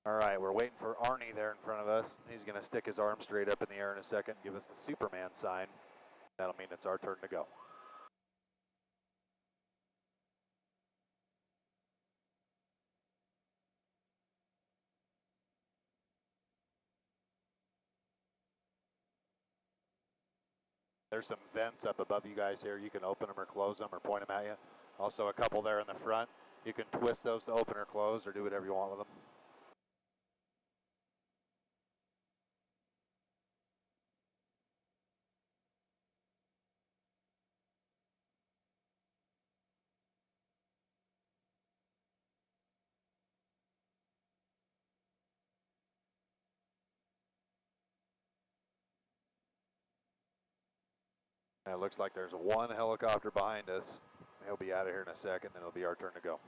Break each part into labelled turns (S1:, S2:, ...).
S1: All right, we're waiting for Arnie there in front of us. He's going to stick his arm straight up in the air in a second, give us the Superman sign. That'll mean it's our turn to go. There's some vents up above you guys here. You can open them or close them or point them at you. Also a couple there in the front. You can twist those to open or close or do whatever you want with them. And it looks like there's one helicopter behind us. He'll be out of here in a second, then it'll be our turn to go.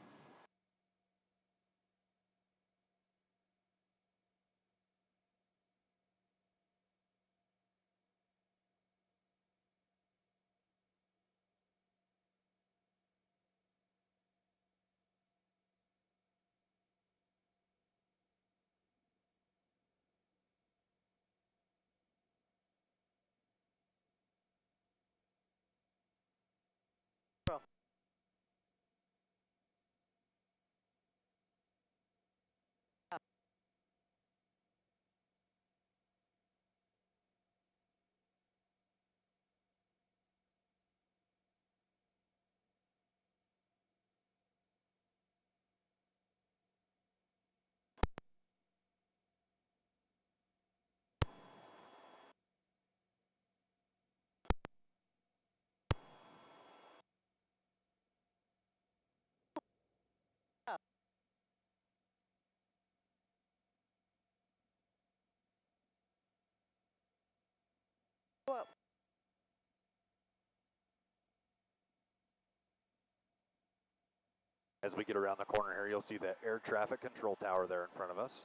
S1: As we get around the corner here, you'll see the air traffic control tower there in front of us.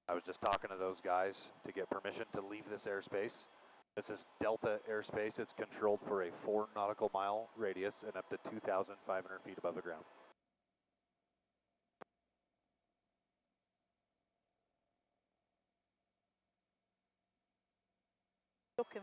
S1: I was just talking to those guys to get permission to leave this airspace. This is Delta airspace. It's controlled for a 4 nautical mile radius and up to 2,500 feet above the ground.
S2: Okay.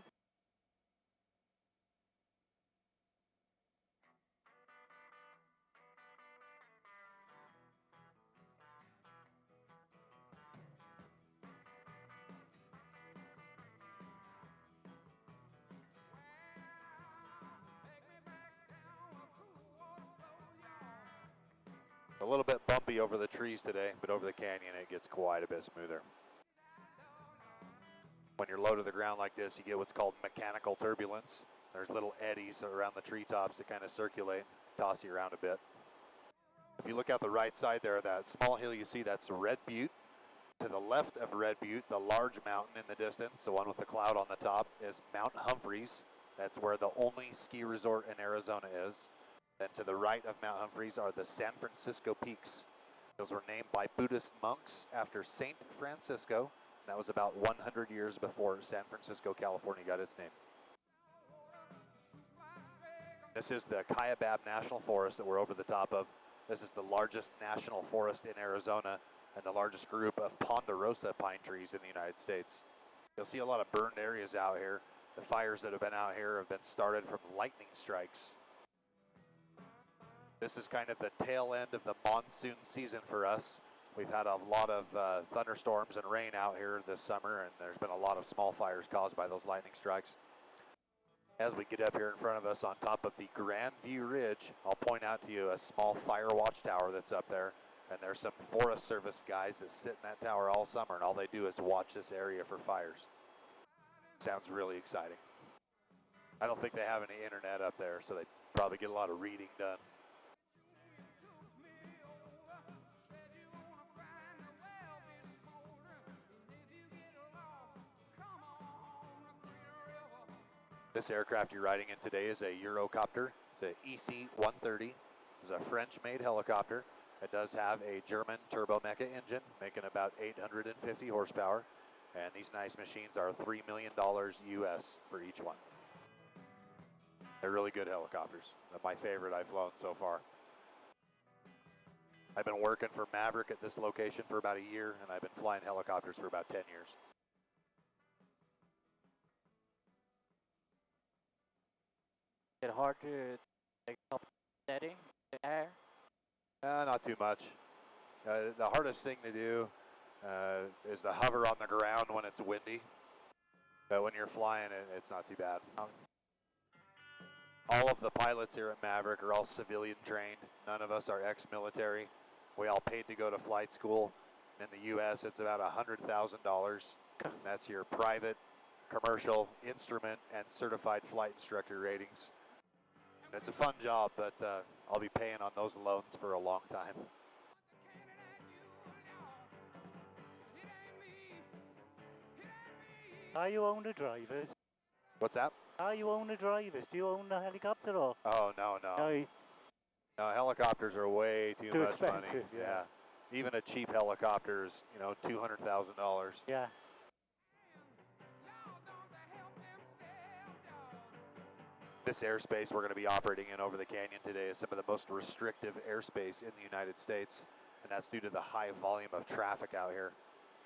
S1: A little bit bumpy over the trees today, but over the canyon it gets quite a bit smoother. When you're low to the ground like this, you get what's called mechanical turbulence. There's little eddies around the treetops that kind of circulate, toss you around a bit. If you look out the right side there, that small hill you see, that's Red Butte. To the left of Red Butte, the large mountain in the distance, the one with the cloud on the top, is Mount Humphreys. That's where the only ski resort in Arizona is. Then to the right of Mount Humphreys are the San Francisco Peaks. Those were named by Buddhist monks after Saint Francisco. That was about 100 years before San Francisco, California got its name. This is the Kaibab National Forest that we're over the top of. This is the largest national forest in Arizona and the largest group of ponderosa pine trees in the United States. You'll see a lot of burned areas out here. The fires that have been out here have been started from lightning strikes. This is kind of the tail end of the monsoon season for us. We've had a lot of thunderstorms and rain out here this summer, and there's been a lot of small fires caused by those lightning strikes. As we get up here in front of us on top of the Grand View Ridge, I'll point out to you a small fire watchtower that's up there. And there's some Forest Service guys that sit in that tower all summer, and all they do is watch this area for fires. Sounds really exciting. I don't think they have any internet up there, so they probably get a lot of reading done. This aircraft you're riding in today is a Eurocopter. It's an EC-130. It's a French-made helicopter. It does have a German turbomeca engine, making about 850 horsepower. And these nice machines are $3 million US for each one. They're really good helicopters. They're my favorite I've flown so far. I've been working for Maverick at this location for about a year, and I've been flying helicopters for about 10 years.
S2: Is it hard to take up steady the air?
S1: Not too much. The hardest thing to do is to hover on the ground when it's windy. But when you're flying, it's not too bad. All of the pilots here at Maverick are all civilian trained. None of us are ex-military. We all paid to go to flight school. In the U.S., it's about $100,000. That's your private, commercial, instrument, and certified flight instructor ratings. It's a fun job, but I'll be paying on those loans for a long time.
S3: Are you own the drivers?
S1: What's that?
S3: Are you own the drivers? Do you own the helicopter or?
S1: Oh, no. No, helicopters are way too much money.
S3: Yeah.
S1: Even a cheap helicopter is, $200,000.
S3: Yeah.
S1: This airspace we're going to be operating in over the canyon today is some of the most restrictive airspace in the United States, and that's due to the high volume of traffic out here.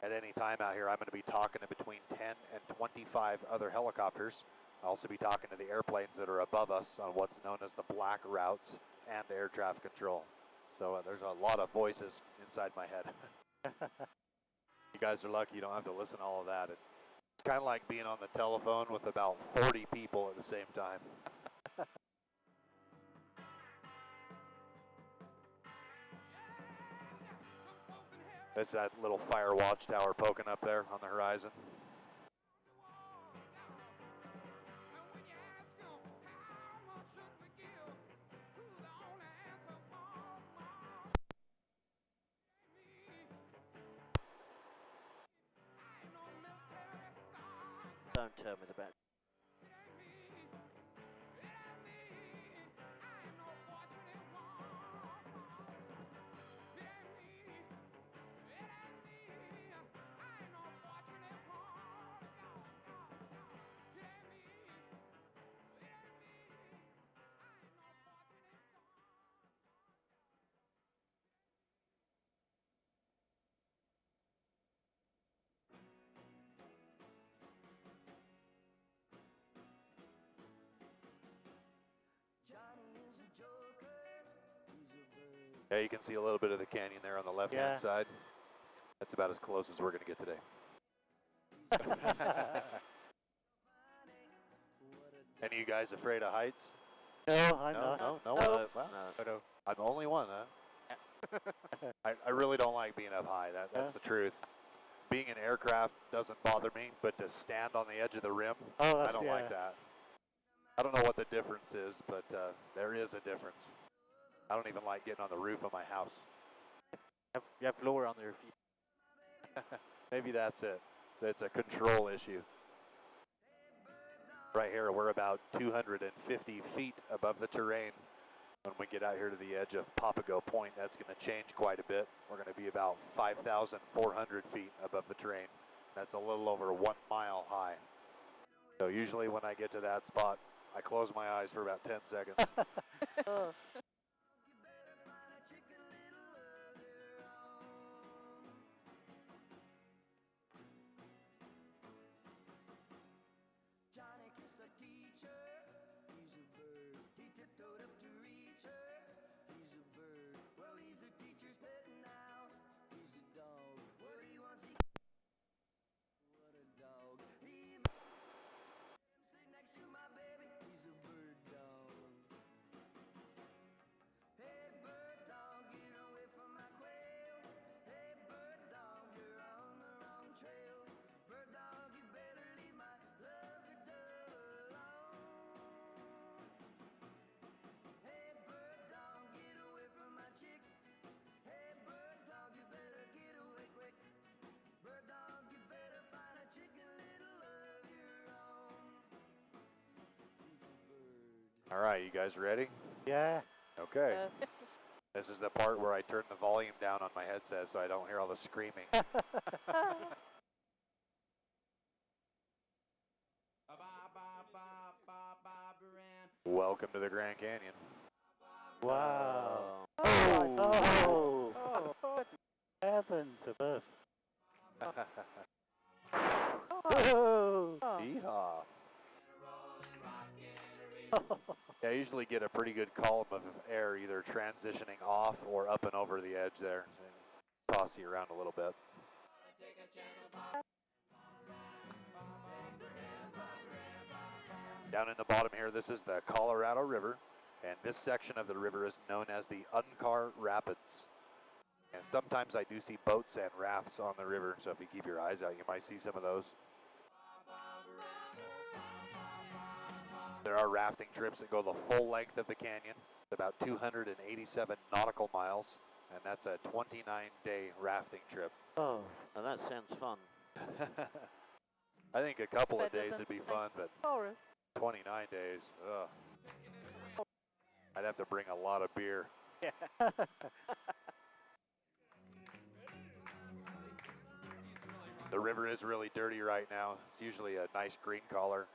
S1: At any time out here, I'm going to be talking to between 10 and 25 other helicopters. I'll also be talking to the airplanes that are above us on what's known as the black routes and air traffic control. So there's a lot of voices inside my head. You guys are lucky you don't have to listen to all of that. It's kind of like being on the telephone with about 40 people at the same time. There's that little fire watchtower poking up there on the horizon.
S2: Don't tell me the back.
S1: Yeah, you can see a little bit of the canyon there on the left-hand side. That's about as close as we're going to get today. Any of you guys afraid of heights?
S3: No, I'm not.
S1: No.
S2: No.
S1: I'm the only one, huh? I really don't like being up high. That's the truth. Being in aircraft doesn't bother me, but to stand on the edge of the rim, I don't like that. I don't know what the difference is, but there is a difference. I don't even like getting on the roof of my house.
S2: You have floor under your feet.
S1: Maybe that's it. It's a control issue. Right here, we're about 250 feet above the terrain. When we get out here to the edge of Papago Point, that's going to change quite a bit. We're going to be about 5,400 feet above the terrain. That's a little over 1 mile high. So usually when I get to that spot, I close my eyes for about 10 seconds. All right, you guys ready?
S3: Yeah.
S1: Okay. This is the part where I turn the volume down on my headset so I don't hear all the screaming. Welcome to the Grand Canyon.
S3: Wow.
S2: Oh. Oh, good.
S3: Heavens above.
S2: Oh.
S1: Yeehaw. Yeah, I usually get a pretty good column of air either transitioning off or up and over the edge there and toss you around a little bit. Down in the bottom here, this is the Colorado River, and this section of the river is known as the Uncar Rapids. And sometimes I do see boats and rafts on the river, so if you keep your eyes out, you might see some of those. There are rafting trips that go the full length of the canyon, about 287 nautical miles, and that's a 29-day rafting trip.
S4: Oh, now that sounds fun.
S1: I think a couple of
S2: Better
S1: days
S2: than
S1: would be
S2: like
S1: fun, but
S2: Taurus.
S1: 29 days, ugh. I'd have to bring a lot of beer. The river is really dirty right now. It's usually a nice green color.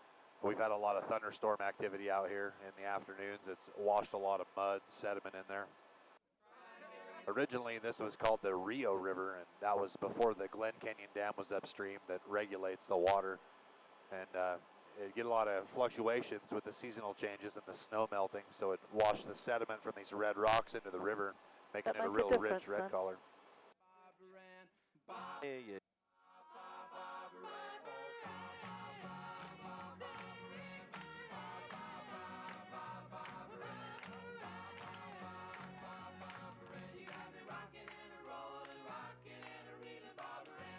S1: We've had a lot of thunderstorm activity out here in the afternoons. It's washed a lot of mud, sediment in there. Originally, this was called the Rio River, and that was before the Glen Canyon Dam was upstream that regulates the water. And it get a lot of fluctuations with the seasonal changes and the snow melting, so it washed the sediment from these red rocks into the river, making
S2: That
S1: it a
S2: make a
S1: real rich
S2: difference,
S1: red
S2: son.
S1: color.
S4: Yeah, yeah.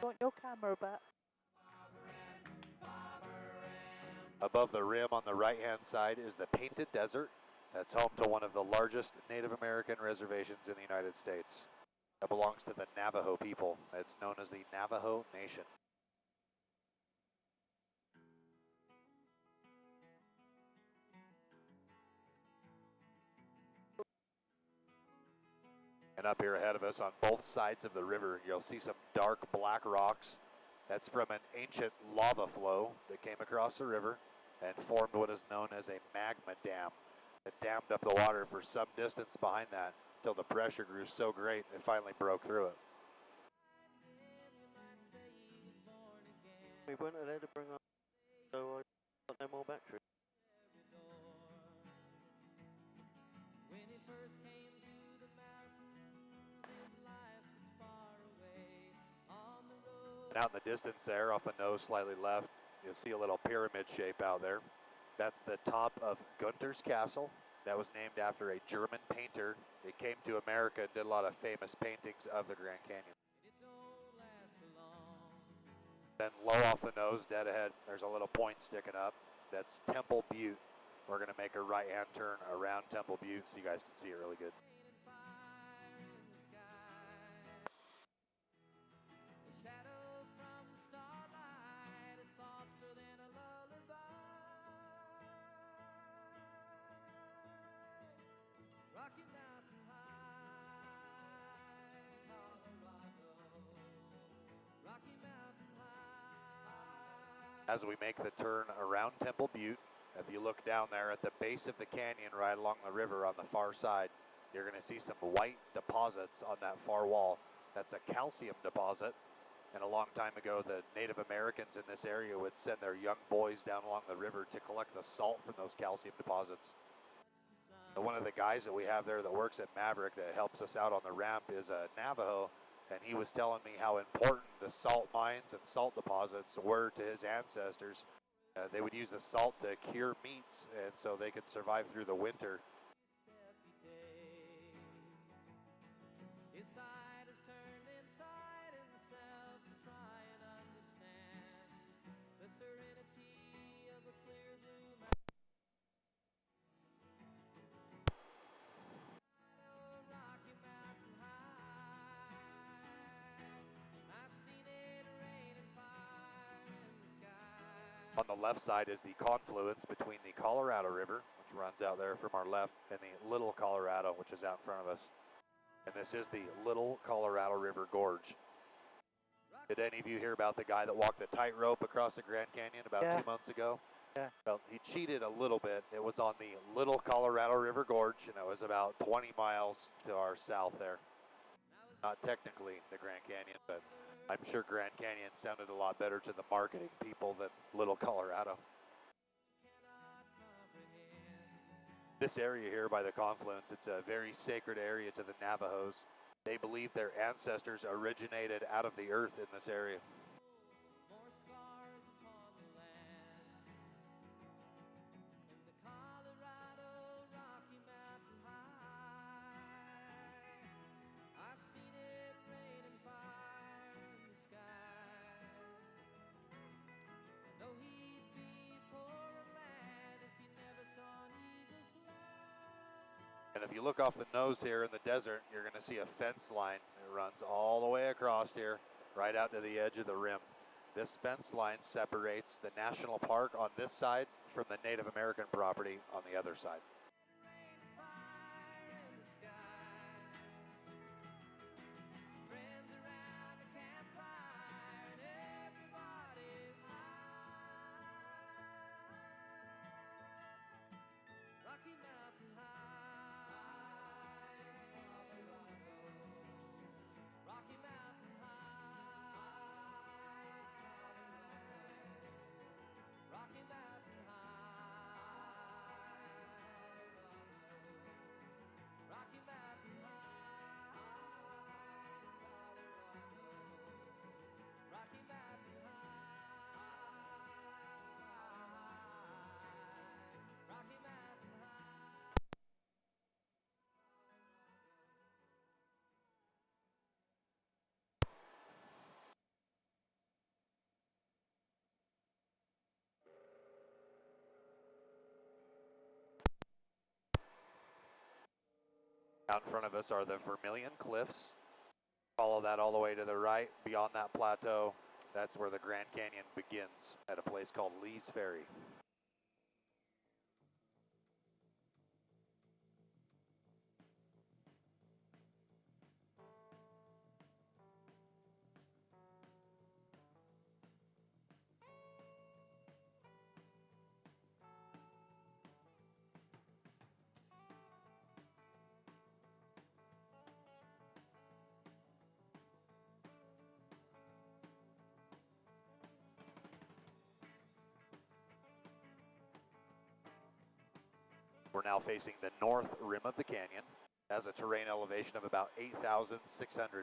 S2: Want your camera back?
S1: Above the rim on the right-hand side is the Painted Desert. That's home to one of the largest Native American reservations in the United States. That belongs to the Navajo people. It's known as the Navajo Nation. And up here ahead of us on both sides of the river, you'll see some dark black rocks. That's from an ancient lava flow that came across the river and formed what is known as a magma dam. It dammed up the water for some distance behind that until the pressure grew so great it finally broke through it.
S4: We weren't allowed to bring up, so I got no more battery.
S1: And out in the distance there, off the nose slightly left, you'll see a little pyramid shape out there. That's the top of Gunter's Castle. That was named after a German painter. He came to America and did a lot of famous paintings of the Grand Canyon. Then low off the nose, dead ahead, there's a little point sticking up. That's Temple Butte. We're going to make a right-hand turn around Temple Butte so you guys can see it really good. As we make the turn around Temple Butte, if you look down there at the base of the canyon right along the river on the far side, you're going to see some white deposits on that far wall. That's a calcium deposit. And a long time ago, the Native Americans in this area would send their young boys down along the river to collect the salt from those calcium deposits. One of the guys that we have there that works at Maverick that helps us out on the ramp is a Navajo. And he was telling me how important the salt mines and salt deposits were to his ancestors. They would use the salt to cure meats, and so they could survive through the winter. On the left side is the confluence between the Colorado River, which runs out there from our left, and the Little Colorado, which is out in front of us. And this is the Little Colorado River Gorge. Did any of you hear about the guy that walked the tightrope across the Grand Canyon about 2 months ago?
S3: Yeah.
S1: Well, he cheated a little bit. It was on the Little Colorado River Gorge, and it was about 20 miles to our south there. Not technically the Grand Canyon, but I'm sure Grand Canyon sounded a lot better to the marketing people than Little Colorado. This area here by the confluence, it's a very sacred area to the Navajos. They believe their ancestors originated out of the earth in this area. And if you look off the nose here in the desert, you're going to see a fence line that runs all the way across here, right out to the edge of the rim. This fence line separates the national park on this side from the Native American property on the other side. Out in front of us are the Vermilion Cliffs. Follow that all the way to the right. Beyond that plateau, that's where the Grand Canyon begins at a place called Lee's Ferry. We're now facing the north rim of the canyon. It has a terrain elevation of about 8,600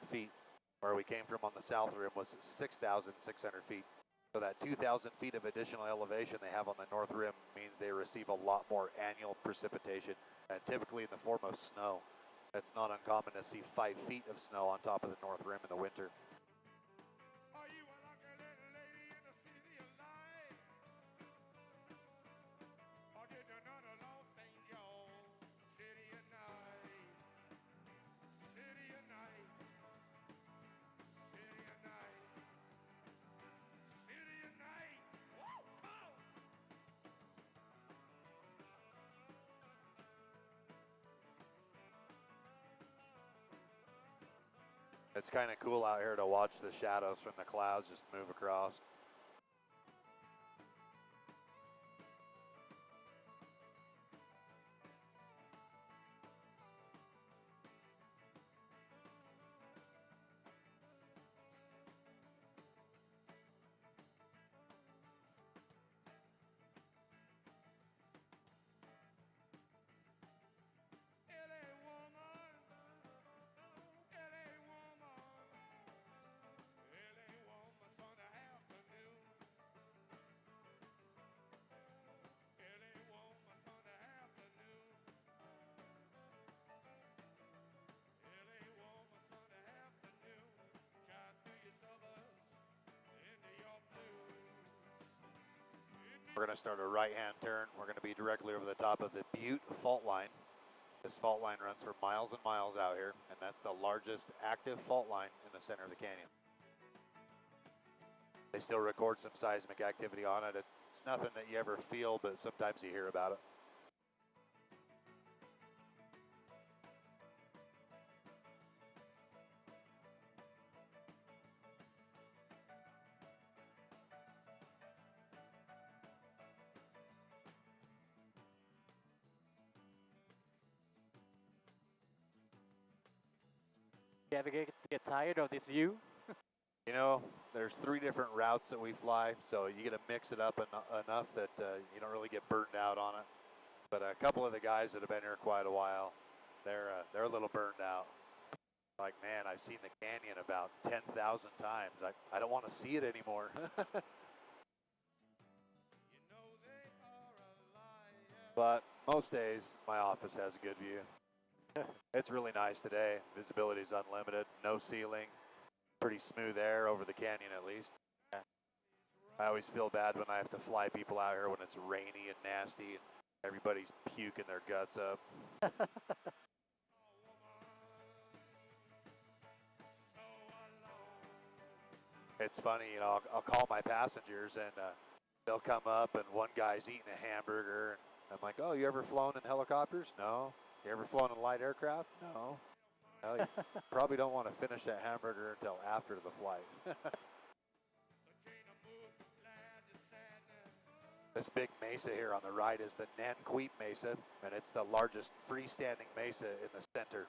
S1: feet. Where we came from on the south rim was 6,600 feet. So that 2,000 feet of additional elevation they have on the north rim means they receive a lot more annual precipitation, and typically in the form of snow. It's not uncommon to see 5 feet of snow on top of the north rim in the winter. It's kind of cool out here to watch the shadows from the clouds just move across. We're going to start a right-hand turn. We're going to be directly over the top of the Butte fault line. This fault line runs for miles and miles out here, and that's the largest active fault line in the center of the canyon. They still record some seismic activity on it. It's nothing that you ever feel, but sometimes you hear about it.
S2: You ever get tired of this view?
S1: You know, there's 3 different routes that we fly, so you get to mix it up enough that you don't really get burned out on it. But a couple of the guys that have been here quite a while, they're a little burned out. Like, man, I've seen the canyon about 10,000 times. I don't want to see it anymore. But most days, my office has a good view. It's really nice today. Visibility is unlimited, no ceiling, pretty smooth air over the canyon at least. I always feel bad when I have to fly people out here when it's rainy and nasty and everybody's puking their guts up. It's funny, you know, I'll call my passengers and they'll come up and one guy's eating a hamburger and I'm like, oh, you ever flown in helicopters? No. You ever flown in light aircraft? No. Well, you probably don't want to finish that hamburger until after the flight. This big mesa here on the right is the Nanquit Mesa, and it's the largest freestanding mesa in the center.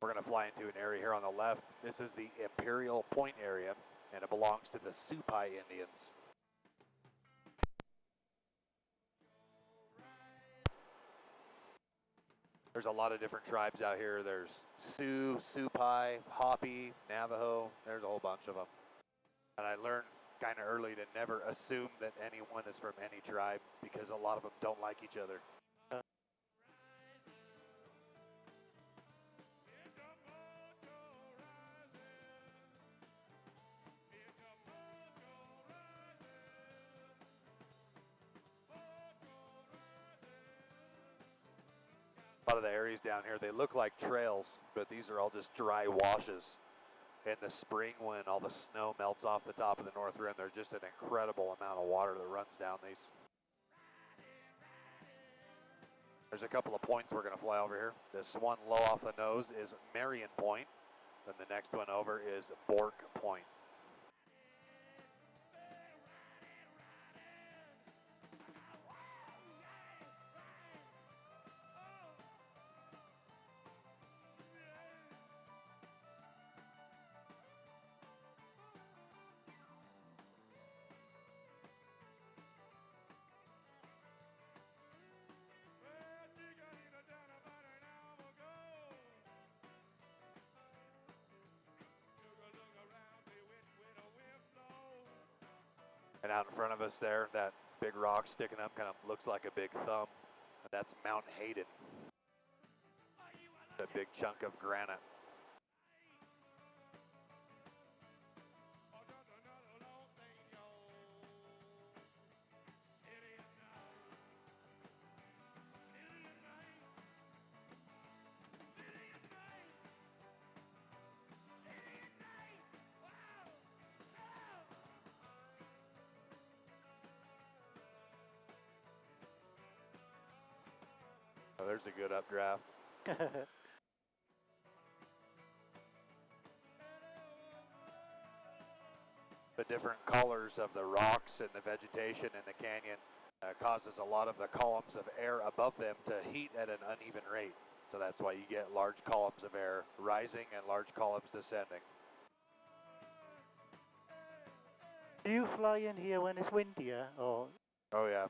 S1: We're going to fly into an area here on the left. This is the Imperial Point area, and it belongs to the Supai Indians. There's a lot of different tribes out here. There's Sioux, Supai, Hopi, Navajo. There's a whole bunch of them. And I learned kind of early to never assume that anyone is from any tribe because a lot of them don't like each other. A lot of the areas down here, they look like trails, but these are all just dry washes. In the spring, when all the snow melts off the top of the North Rim, there's just an incredible amount of water that runs down these. There's a couple of points we're going to fly over here. This one low off the nose is Marion Point. Then the next one over is Bork Point. And out in front of us there, that big rock sticking up kind of looks like a big thumb. That's Mount Hayden. A big chunk of granite. Oh, there's a good updraft. The different colors of the rocks and the vegetation in the canyon causes a lot of the columns of air above them to heat at an uneven rate. So that's why you get large columns of air rising and large columns descending.
S3: Do you fly in here when it's windier, or?
S1: Oh yeah,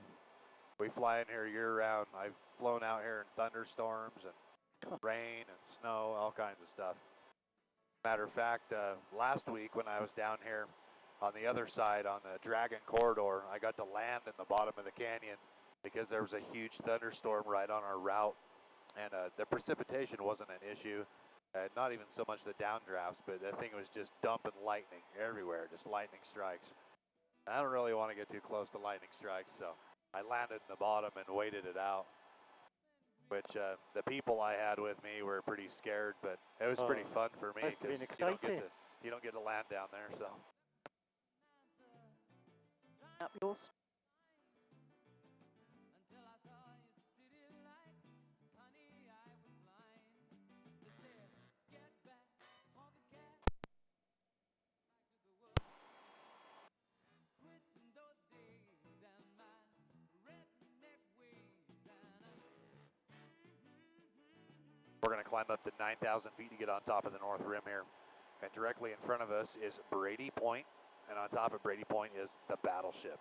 S1: we fly in here year round. I've flown out here in thunderstorms and rain and snow, all kinds of stuff. Matter of fact, last week when I was down here on the other side on the Dragon Corridor, I got to land in the bottom of the canyon because there was a huge thunderstorm right on our route, and the precipitation wasn't an issue. Not even so much the downdrafts, but the thing was just dumping lightning everywhere, just lightning strikes. I don't really want to get too close to lightning strikes, so I landed in the bottom and waited it out. which the people I had with me were pretty scared, but it was pretty fun for me
S3: must have been
S1: because
S3: exciting.
S1: you don't get to land down there. So
S2: Up yours.
S1: we're going to climb up to 9,000 feet to get on top of the North Rim here. And directly in front of us is Brady Point, and on top of Brady Point is the Battleship.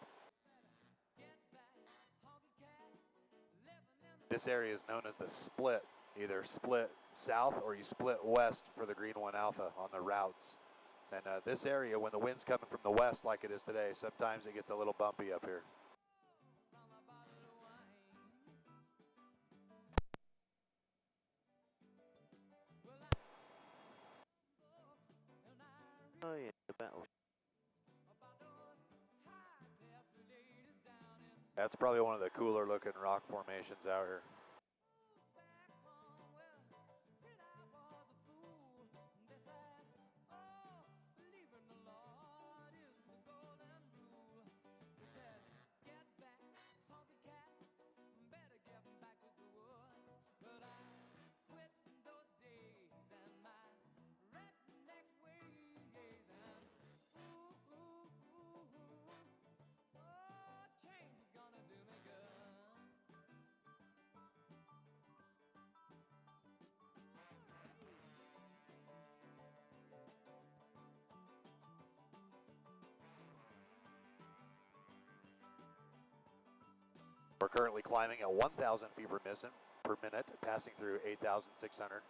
S1: This area is known as the split, either split south or you split west for the Green 1 Alpha on the routes. And this area, when the wind's coming from the west like it is today, sometimes it gets a little bumpy up here.
S4: Oh yeah, the battle.
S1: That's probably one of the cooler looking rock formations out here. We're currently climbing at 1,000 feet per minute, passing through 8,600.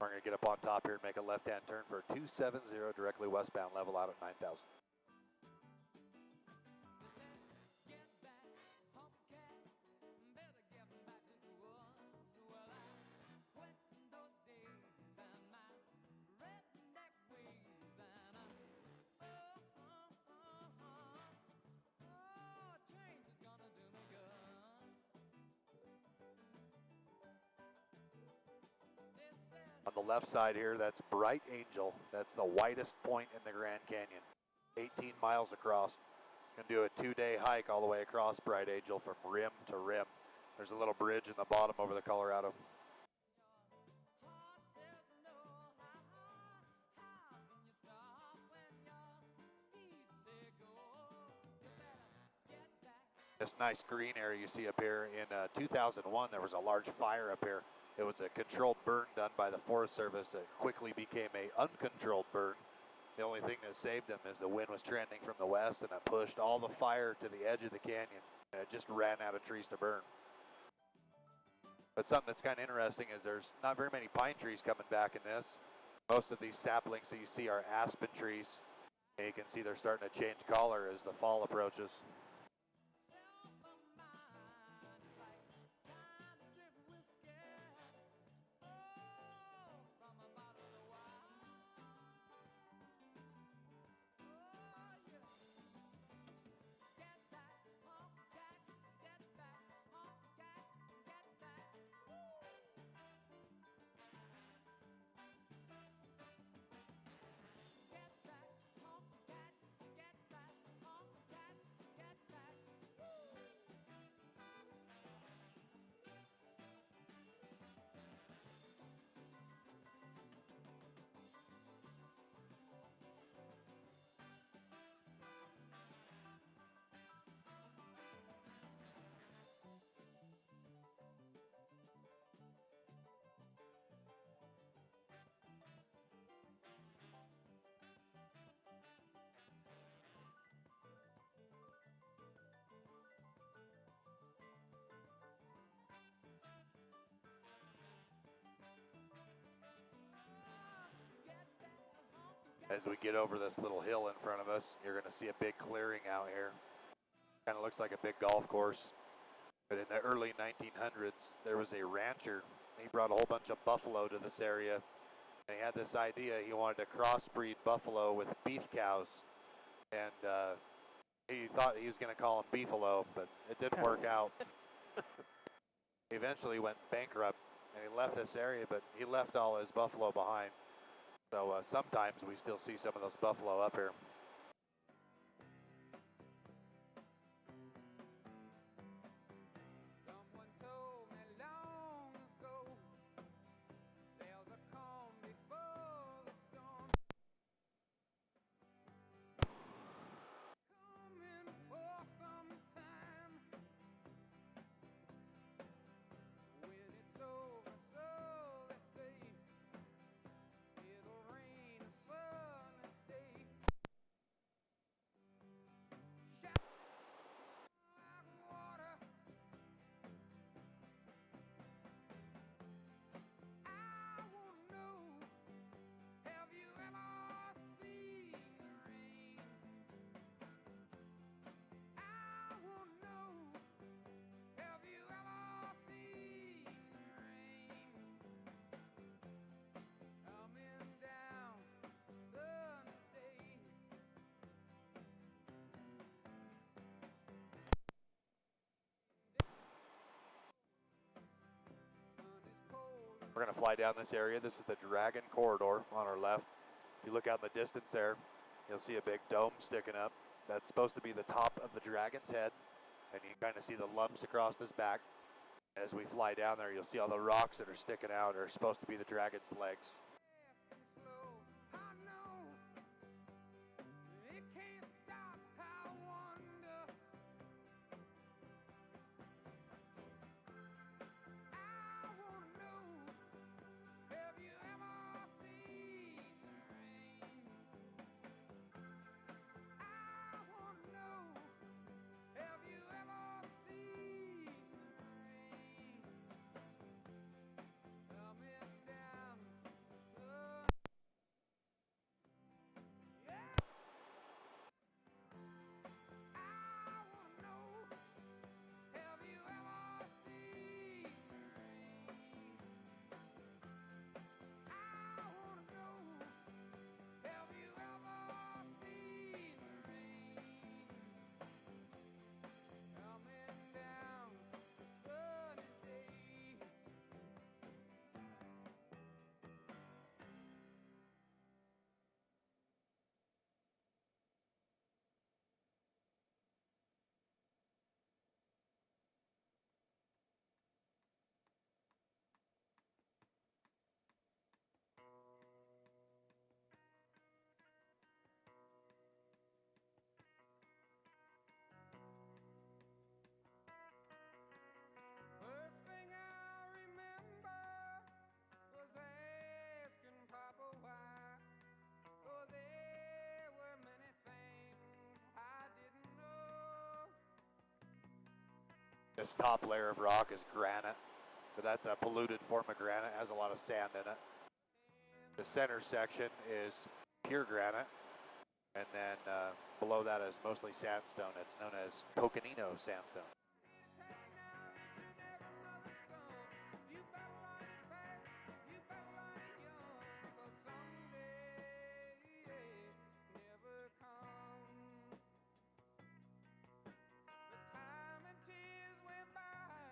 S1: We're going to get up on top here and make a left-hand turn for 270 directly westbound, level out at 9,000. On the left side here, that's Bright Angel. That's the widest point in the Grand Canyon. 18 miles across. Going to do a 2-day hike all the way across Bright Angel from rim to rim. There's a little bridge in the bottom over the Colorado. This nice green area you see up here, in 2001 there was a large fire up here. It was a controlled burn done by the Forest Service. It quickly became a uncontrolled burn. The only thing that saved them is the wind was trending from the west, and it pushed all the fire to the edge of the canyon, and it just ran out of trees to burn. But something that's kind of interesting is there's not very many pine trees coming back in this. Most of these saplings that you see are aspen trees, and you can see they're starting to change color as the fall approaches. As we get over this little hill in front of us, you're going to see a big clearing out here. Kind of looks like a big golf course. But in the early 1900s, there was a rancher. He brought a whole bunch of buffalo to this area. And he had this idea. He wanted to crossbreed buffalo with beef cows. And he thought he was going to call them beefalo, but it didn't work out. He eventually went bankrupt and he left this area, but he left all his buffalo behind. So sometimes we still see some of those buffalo up here. We're going to fly down this area. This is the Dragon Corridor on our left. If you look out in the distance there, you'll see a big dome sticking up. That's supposed to be the top of the dragon's head. And you kind of see the lumps across his back. As we fly down there, you'll see all the rocks that are sticking out are supposed to be the dragon's legs. This top layer of rock is granite, but that's a polluted form of granite. It has a lot of sand in it. The center section is pure granite, and then below that is mostly sandstone. It's known as Coconino sandstone.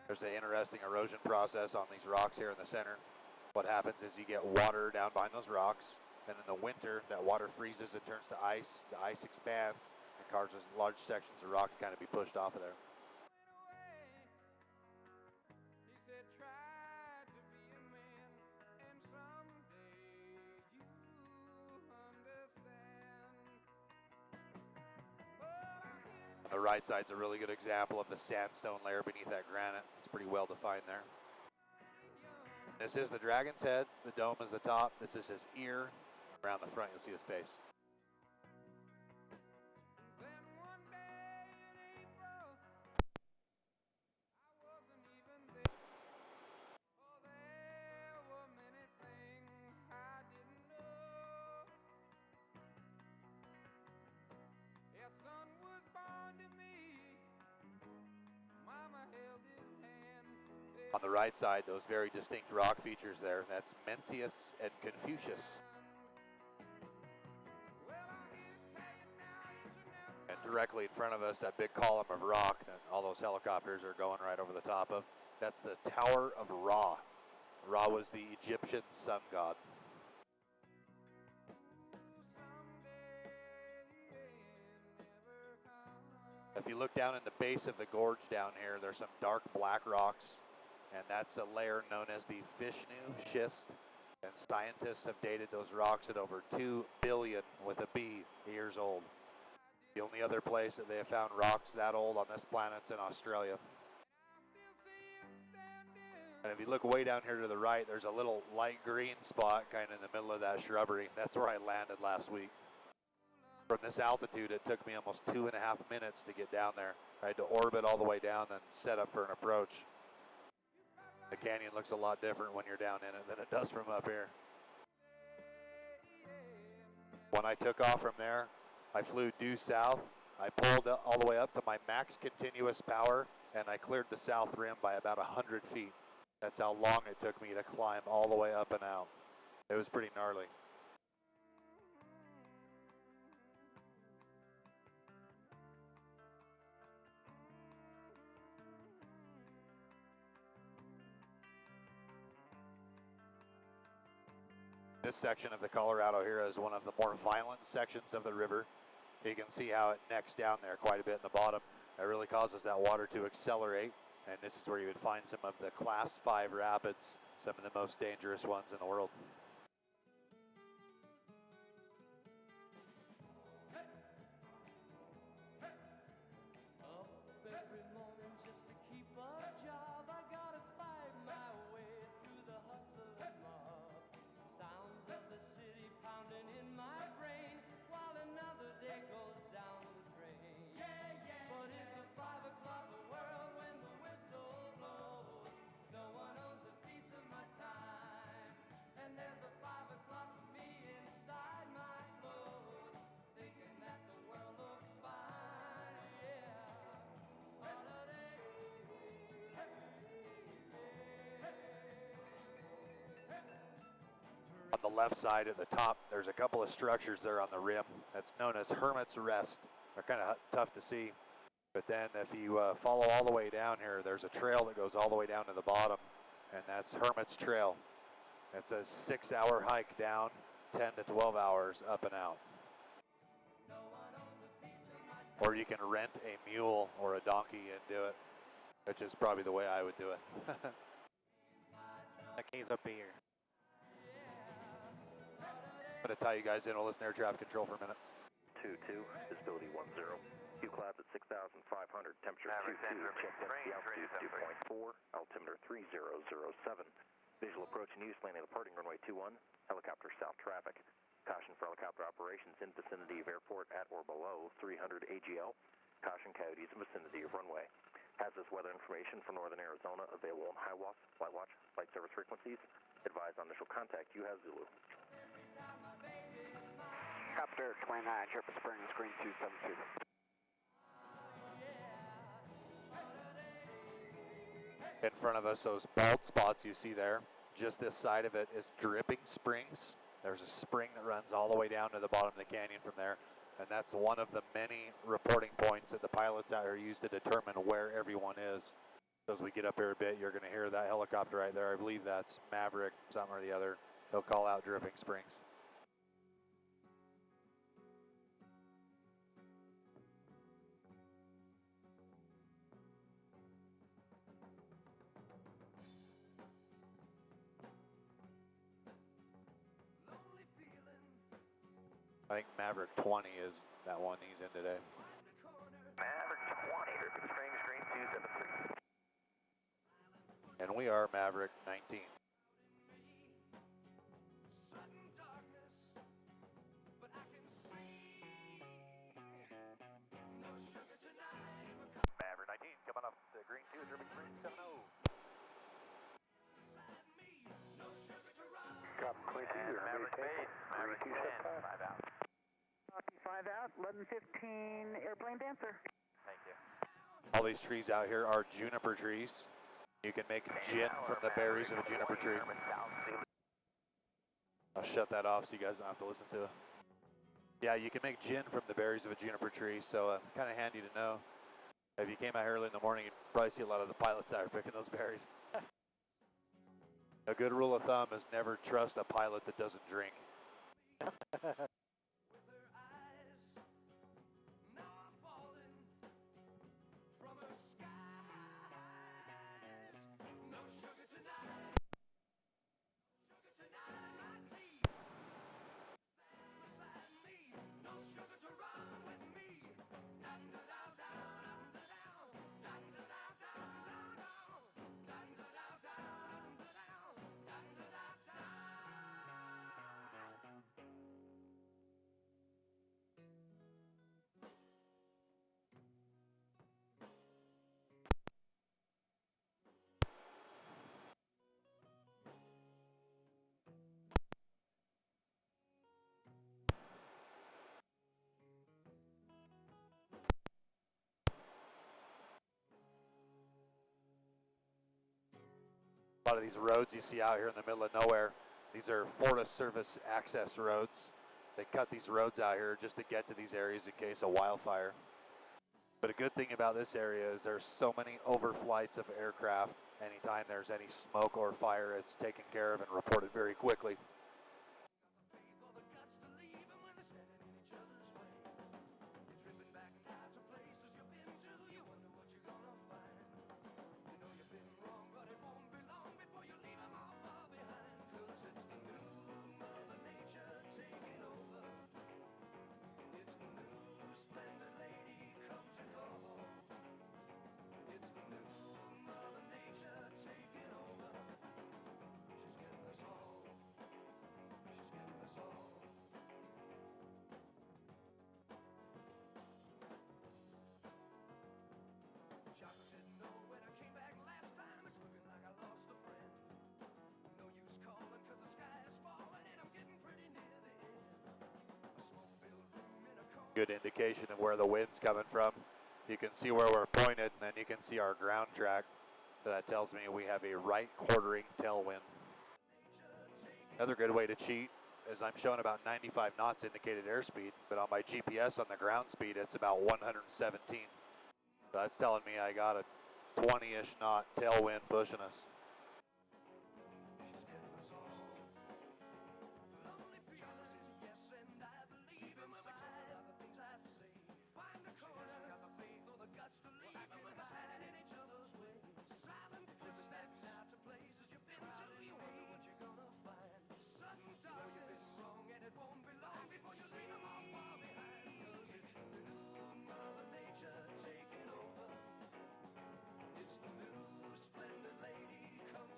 S1: There's an interesting erosion process on these rocks here in the center. What happens is you get water down behind those rocks, and in the winter that water freezes and turns to ice. The ice expands and causes large sections of rock to kind of be pushed off of there. The right side's a really good example of the sandstone layer beneath that granite. It's pretty well defined there. This is the dragon's head. The dome is the top. This is his ear. Around the front, you'll see his face. On the right side, those very distinct rock features there, that's Mencius and Confucius. And directly in front of us, that big column of rock that all those helicopters are going right over the top of. That's the Tower of Ra. Ra was the Egyptian sun god. If you look down in the base of the gorge down here, there's some dark black rocks, and that's a layer known as the Vishnu schist. And scientists have dated those rocks at over 2 billion with a B years old. The only other place that they have found rocks that old on this planet is in Australia. And if you look way down here to the right, there's a little light green spot kind of in the middle of that shrubbery. That's where I landed last week. From this altitude, it took me almost 2.5 minutes to get down there. I had to orbit all the way down, then set up for an approach. The canyon looks a lot different when you're down in it than it does from up here. When I took off from there, I flew due south. I pulled all the way up to my max continuous power, and I cleared the south rim by about 100 feet. That's how long it took me to climb all the way up and out. It was pretty gnarly. This section of the Colorado here is one of the more violent sections of the river. You can see how it necks down there quite a bit in the bottom. That really causes that water to accelerate, and this is where you would find some of the Class 5 rapids, some of the most dangerous ones in the world. On the left side at the top, there's a couple of structures there on the rim. That's known as Hermit's Rest. They're kind of tough to see. But then if you follow all the way down here, there's a trail that goes all the way down to the bottom, and that's Hermit's Trail. It's a 6-hour hike down, 10 to 12 hours up and out. Or you can rent a mule or a donkey and do it, which is probably the way I would do it.
S2: That case up here.
S1: I'm going to tie you guys in. We'll listen to air traffic control for a minute.
S5: 2-2, visibility 10. Few clouds at 6,500, temperature 22, check density altitude 2.4, altimeter 3007. Visual approach and use landing departing runway 21, helicopter south traffic. Caution for helicopter operations in vicinity of airport at or below 300 AGL. Caution coyotes in vicinity of runway. Hazardous weather information for northern Arizona available on HiWAS, FlightWatch, flight service frequencies. Advise on initial contact, you have Zulu.
S6: Copter 29, Sherpa Springs, green 272.
S1: In front of us, those bald spots you see there, just this side of it is Dripping Springs. There's a spring that runs all the way down to the bottom of the canyon from there, and that's one of the many reporting points that the pilots out here use to determine where everyone is. So as we get up here a bit, you're going to hear that helicopter right there. I believe that's Maverick, something or the other. They'll call out Dripping Springs. I think Maverick 20 is that one he's in today.
S5: Maverick 20, Dripping Springs, green 273.
S1: And we are Maverick 19.
S5: Maverick 19, coming up to green 2, Dripping Springs 70.
S6: Drop 22, you're
S5: Maverick base, Maverick 10, 5 out.
S6: Copy 5 out, 1115, airplane dancer.
S5: Thank you.
S1: All these trees out here are juniper trees. You can make gin from the berries of a juniper tree. I'll shut that off so you guys don't have to listen to it. Yeah, you can make gin from the berries of a juniper tree, so kind of handy to know. If you came out here early in the morning, you'd probably see a lot of the pilots out here picking those berries. A good rule of thumb is never trust a pilot that doesn't drink. A lot of these roads you see out here in the middle of nowhere, these are Forest Service access roads. They cut these roads out here just to get to these areas in case of wildfire. But a good thing about this area is there's so many overflights of aircraft. Anytime there's any smoke or fire, it's taken care of and reported very quickly. Good indication of where the wind's coming from. You can see where we're pointed, and then you can see our ground track. So that tells me we have a right quartering tailwind. Another good way to cheat is I'm showing about 95 knots indicated airspeed, but on my GPS on the ground speed, it's about 117. So that's telling me I got a 20-ish knot tailwind pushing us.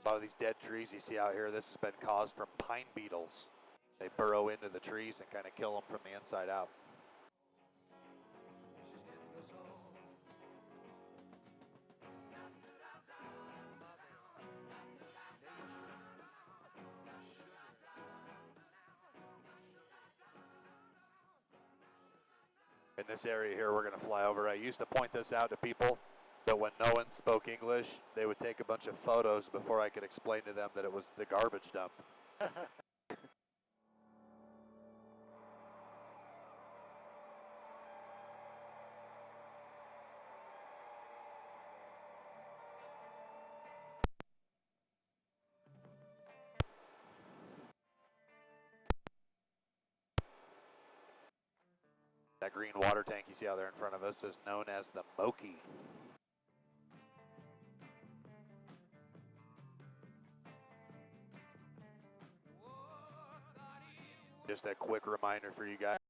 S1: A lot of these dead trees you see out here, this has been caused from pine beetles. They burrow into the trees and kind of kill them from the inside out. In this area here we're going to fly over, I used to point this out to people, but when no one spoke English, they would take a bunch of photos before I could explain to them that it was the garbage dump. That green water tank you see out there in front of us is known as the Moki. Just a quick reminder for you guys.